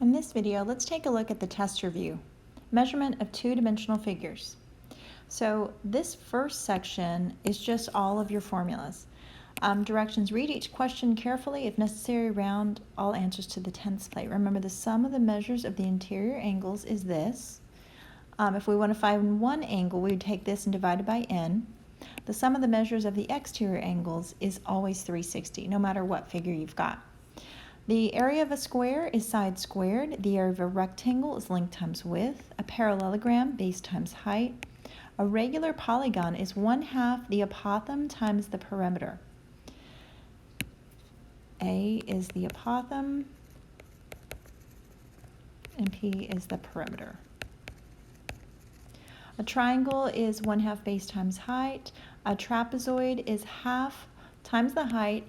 In this video, let's take a look at the test review, measurement of two-dimensional figures. So this first section is just all of your formulas. Directions: read each question carefully. If necessary, round all answers to the tens place. Remember, the sum of the measures of the interior angles is this. If we want to find one angle, we would take this and divide it by n. The sum of the measures of the exterior angles is always 360, no matter what figure you've got. The area of a square is side squared. The area of a rectangle is length times width. A parallelogram, base times height. A regular polygon is 1/2 the apothem times the perimeter. A is the apothem, and P is the perimeter. A triangle is 1/2 base times height. A trapezoid is 1/2 times the height,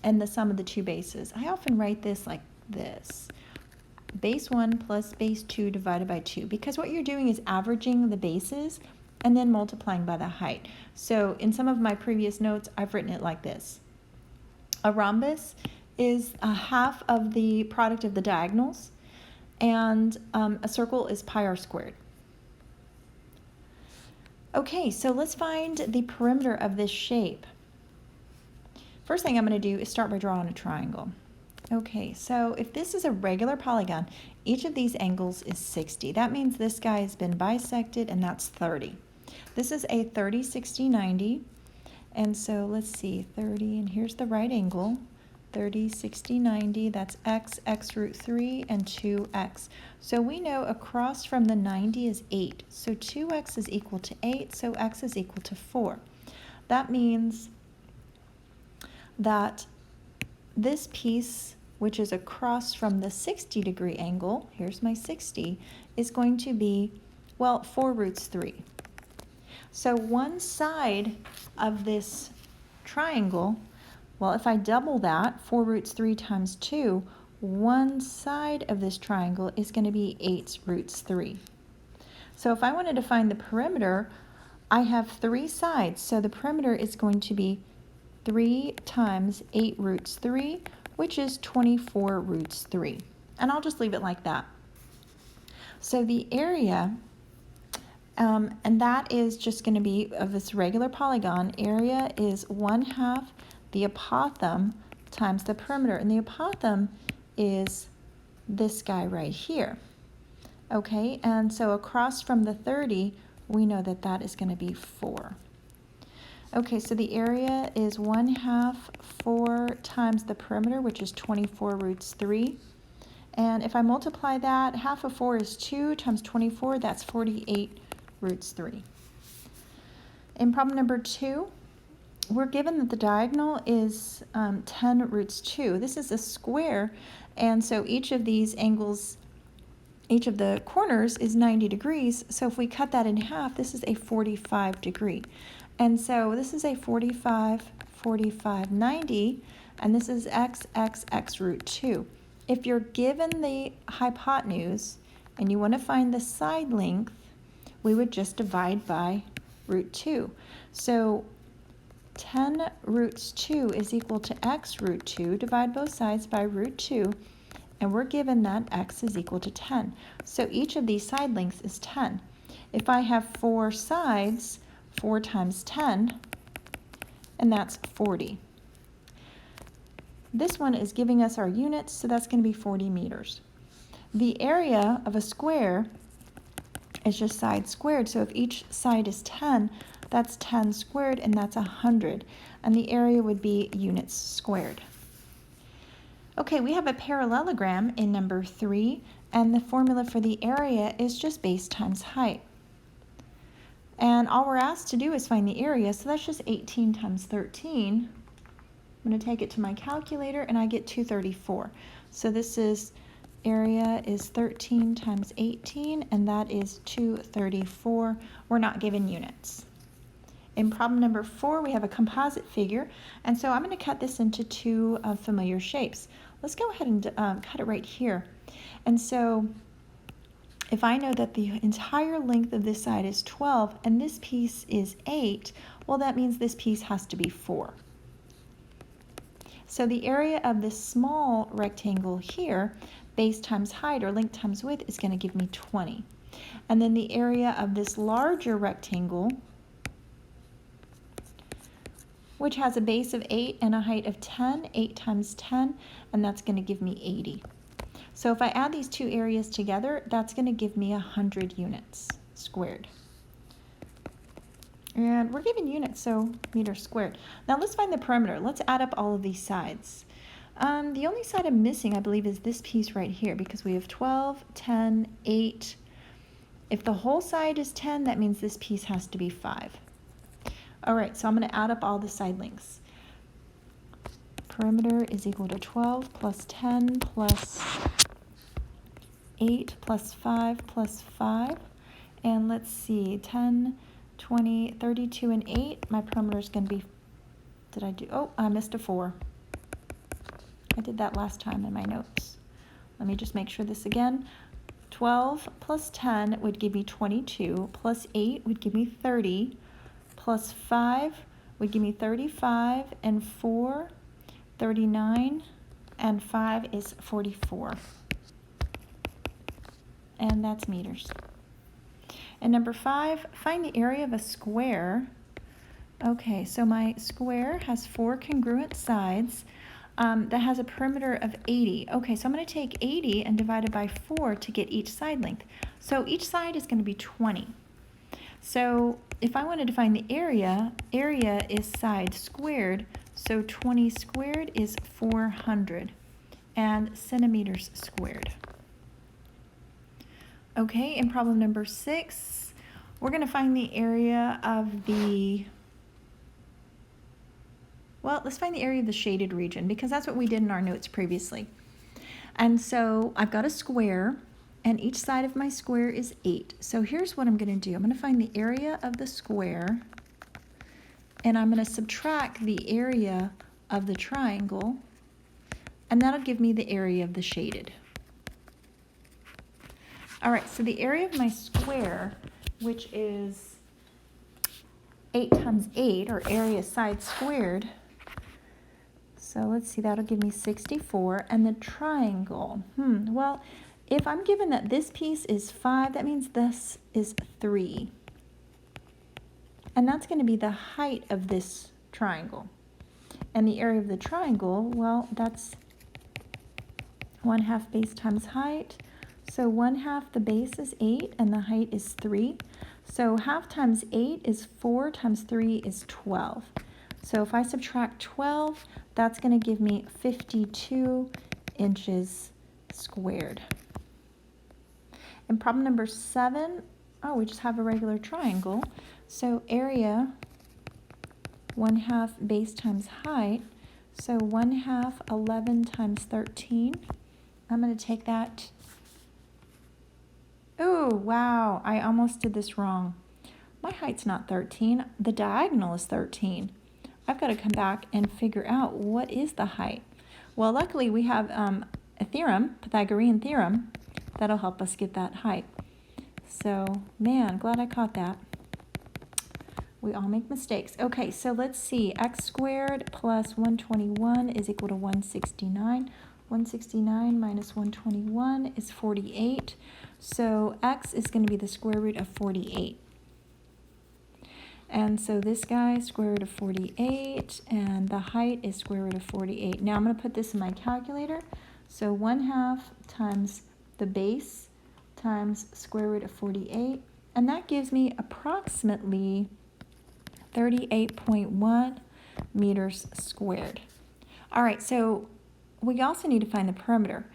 and the sum of the two bases. I often write this like this: base 1 plus base 2 divided by 2, because what you're doing is averaging the bases and then multiplying by the height. So in some of my previous notes, I've written it like this. A rhombus is 1/2 of the product of the diagonals, and a circle is pi r squared. Okay, so let's find the perimeter of this shape. First thing I'm going to do is start by drawing a triangle. Okay, so if this is a regular polygon, each of these angles is 60. That means this guy has been bisected, and that's 30. This is a 30, 60, 90. And so let's see, 30, and here's the right angle. 30, 60, 90, that's x root 3, and 2x. So we know across from the 90 is 8. So 2x is equal to 8, so x is equal to 4. That means that this piece, which is across from the 60-degree angle, here's my 60, is going to be, well, 4 roots 3. So one side of this triangle, well, if I double that, 4 roots 3 times 2, one side of this triangle is going to be 8 roots 3. So if I wanted to find the perimeter, I have 3 sides, so the perimeter is going to be 3 times 8 roots 3, which is 24 roots 3. And I'll just leave it like that. So the area, and that is just going to be of this regular polygon, area is 1/2 the apothem times the perimeter. And the apothem is this guy right here. Okay, and so across from the 30, we know that that is going to be 4. Okay, so the area is 1/2 4 times the perimeter, which is 24 roots 3. And if I multiply that, 1/2 of 4 is 2 times 24, that's 48 roots 3. In problem number 2, we're given that the diagonal is 10 roots 2. This is a square, and so each of these angles, each of the corners is 90 degrees. So if we cut that in half, this is a 45 degree. And so this is a 45, 45, 90, and this is x root 2. If you're given the hypotenuse and you want to find the side length, we would just divide by root 2. So 10 roots 2 is equal to x root 2. Divide both sides by root 2, and we're given that x is equal to 10. So each of these side lengths is 10. If I have 4 sides, 4 times 10, and that's 40. This one is giving us our units, so that's going to be 40 meters. The area of a square is just side squared, so if each side is 10, that's 10 squared, and that's 100. And the area would be units squared. Okay, we have a parallelogram in number 3, and the formula for the area is just base times height. And all we're asked to do is find the area, so that's just 18 times 13. I'm going to take it to my calculator, and I get 234. So this is, area is 13 times 18, and that is 234. We're not given units. In problem number 4, we have a composite figure, and so I'm going to cut this into 2 familiar shapes. Let's go ahead and cut it right here. And so if I know that the entire length of this side is 12 and this piece is 8, well, that means this piece has to be 4. So the area of this small rectangle here, base times height or length times width, is going to give me 20. And then the area of this larger rectangle, which has a base of 8 and a height of 10, 8 times 10, and that's going to give me 80. So if I add these two areas together, that's going to give me 100 units squared. And we're given units, so meters squared. Now let's find the perimeter. Let's add up all of these sides. The only side I'm missing, I believe, is this piece right here, because we have 12, 10, 8. If the whole side is 10, that means this piece has to be 5. All right, so I'm going to add up all the side lengths. Perimeter is equal to 12 plus 10 plus 8 plus 5 plus 5. And let's see, 10, 20, 32, and 8. My perimeter is going to be, oh, I missed a 4. I did that last time in my notes. Let me just make sure this again. 12 plus 10 would give me 22, plus 8 would give me 30, plus 5 would give me 35, and 4, 39, and 5 is 44. And that's meters. And number 5, find the area of a square. Okay, so my square has 4 congruent sides that has a perimeter of 80. Okay, so I'm going to take 80 and divide it by 4 to get each side length. So each side is going to be 20. So if I wanted to find the area is side squared, so 20 squared is 400, and centimeters squared. Okay, in problem number 6, we're going to find the area of the, well, let's find the area of the shaded region, because that's what we did in our notes previously. And so I've got a square, and each side of my square is 8. So here's what I'm going to do. I'm going to find the area of the square, and I'm going to subtract the area of the triangle, and that'll give me the area of the shaded. All right, so the area of my square, which is 8 times 8, or area side squared, so let's see, that'll give me 64. And the triangle, well, if I'm given that this piece is 5, that means this is 3. And that's going to be the height of this triangle. And the area of the triangle, well, that's 1/2 base times height. So 1/2 the base is 8 and the height is 3. So 1/2 times 8 is 4 times 3 is 12. So if I subtract 12, that's going to give me 52 inches squared. In problem number 7, oh, we just have a regular triangle. So area 1/2 base times height. So 1/2 11 times 13. I'm going to take that. Oh, wow, I almost did this wrong. My height's not 13. The diagonal is 13. I've got to come back and figure out what is the height. Well, luckily we have a theorem, Pythagorean theorem, that'll help us get that height. So, man, glad I caught that. We all make mistakes. Okay, so let's see. X squared plus 121 is equal to 169. 169 minus 121 is 48. So x is going to be the square root of 48. And so this guy, square root of 48, and the height is square root of 48. Now I'm going to put this in my calculator. So 1/2 times the base times square root of 48. And that gives me approximately 38.1 meters squared. All right, so we also need to find the perimeter.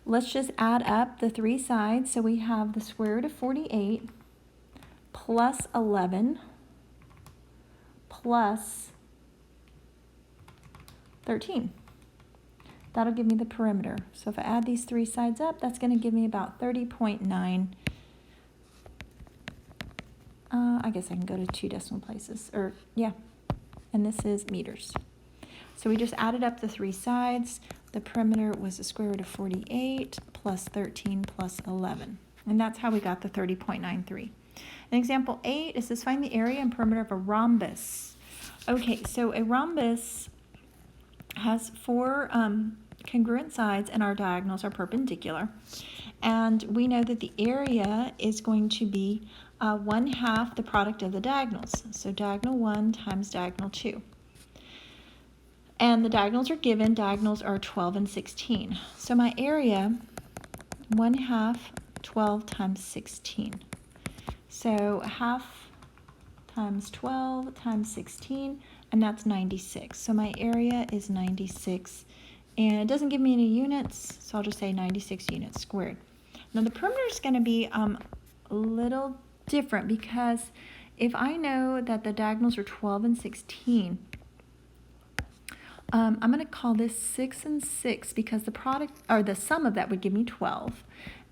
Let's just add up the 3 sides. So we have the square root of 48 plus 11 plus 13. That'll give me the perimeter. So if I add these 3 sides up, that's going to give me about 30.9. I guess I can go to 2 decimal places. Or, yeah. And this is meters. So we just added up the 3 sides. The perimeter was the square root of 48 plus 13 plus 11. And that's how we got the 30.93. And example 8 is to find the area and perimeter of a rhombus. Okay, so a rhombus has four congruent sides and our diagonals are perpendicular. And we know that the area is going to be 1/2 the product of the diagonals. So diagonal 1 times diagonal 2. And the diagonals are given. Diagonals are 12 and 16. So my area, 1/2 12 times 16. So 1/2 times 12 times 16, and that's 96. So my area is 96. And it doesn't give me any units, so I'll just say 96 units squared. Now the perimeter is going to be a little different, because if I know that the diagonals are 12 and 16, I'm going to call this 6 and 6, because the product, or the sum of that would give me 12.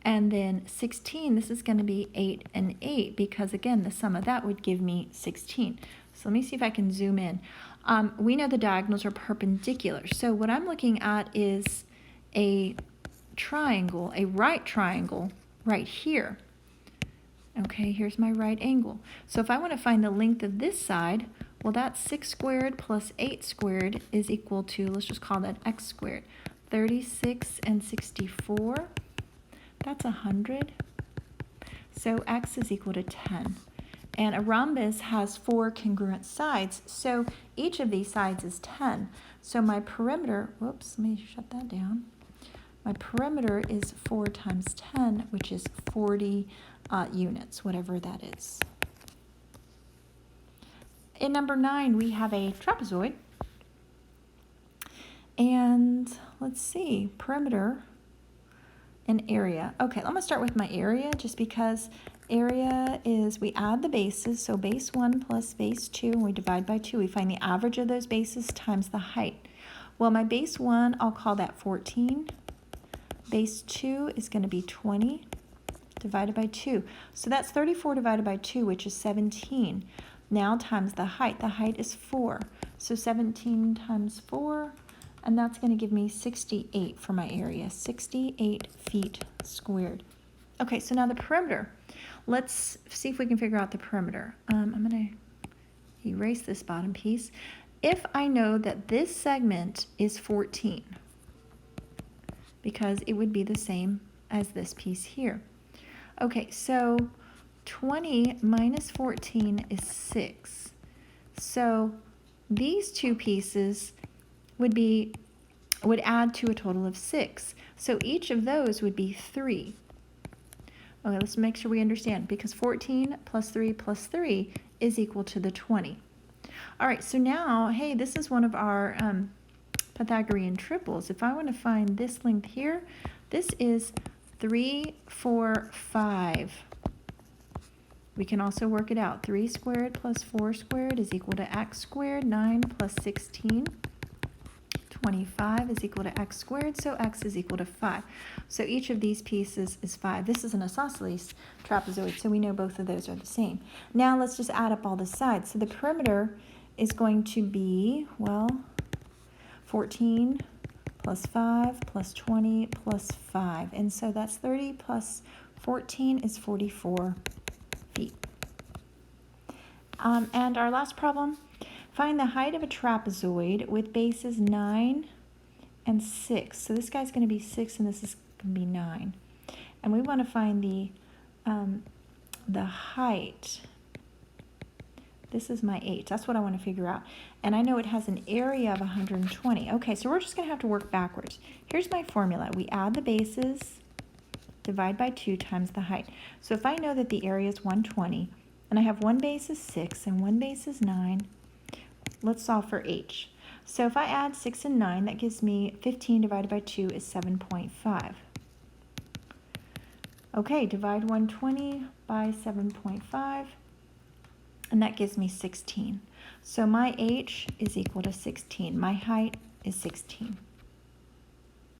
And then 16, this is going to be 8 and 8, because again, the sum of that would give me 16. So let me see if I can zoom in. We know the diagonals are perpendicular. So what I'm looking at is a triangle, a right triangle right here. Okay, here's my right angle. So if I want to find the length of this side, well, that's 6 squared plus 8 squared is equal to, let's just call that x squared. 36 and 64, that's 100. So x is equal to 10. And a rhombus has 4 congruent sides, so each of these sides is 10. So my perimeter, whoops, let me shut that down. My perimeter is 4 times 10, which is 40 units, whatever that is. In number 9, we have a trapezoid. And let's see, perimeter and area. Okay, I'm going to start with my area, just because area is, we add the bases, so base 1 plus base 2, and we divide by 2. We find the average of those bases times the height. Well, my base 1, I'll call that 14. Base 2 is going to be 20 divided by 2. So that's 34 divided by 2, which is 17. Now times the height. The height is 4. So 17 times 4, and that's going to give me 68 for my area, 68 feet squared. Okay, so now the perimeter. Let's see if we can figure out the perimeter. I'm going to erase this bottom piece. If I know that this segment is 14, because it would be the same as this piece here. Okay, so 20 minus 14 is 6. So these two pieces would add to a total of 6. So each of those would be 3. Okay, let's make sure we understand, because 14 plus 3 is equal to the 20. All right, so now, hey, this is one of our Pythagorean triples. If I want to find this length here, this is 3, 4, 5. We can also work it out. 3 squared plus 4 squared is equal to x squared. 9 plus 16. 25 is equal to x squared, so x is equal to 5. So each of these pieces is 5. This is an isosceles trapezoid, so we know both of those are the same. Now let's just add up all the sides. So the perimeter is going to be, well, 14 plus 5 plus 20 plus 5. And so that's 30 plus 14 is 44 feet. And our last problem, find the height of a trapezoid with bases 9 and 6. So this guy's going to be 6 and this is going to be 9. And we want to find the height. This is my 8. That's what I want to figure out. And I know it has an area of 120. Okay, so we're just going to have to work backwards. Here's my formula. We add the bases, divide by 2 times the height. So if I know that the area is 120, and I have one base is 6 and one base is 9, let's solve for h. So if I add 6 and 9, that gives me 15 divided by 2 is 7.5. Okay, divide 120 by 7.5, and that gives me 16. So my h is equal to 16. My height is 16.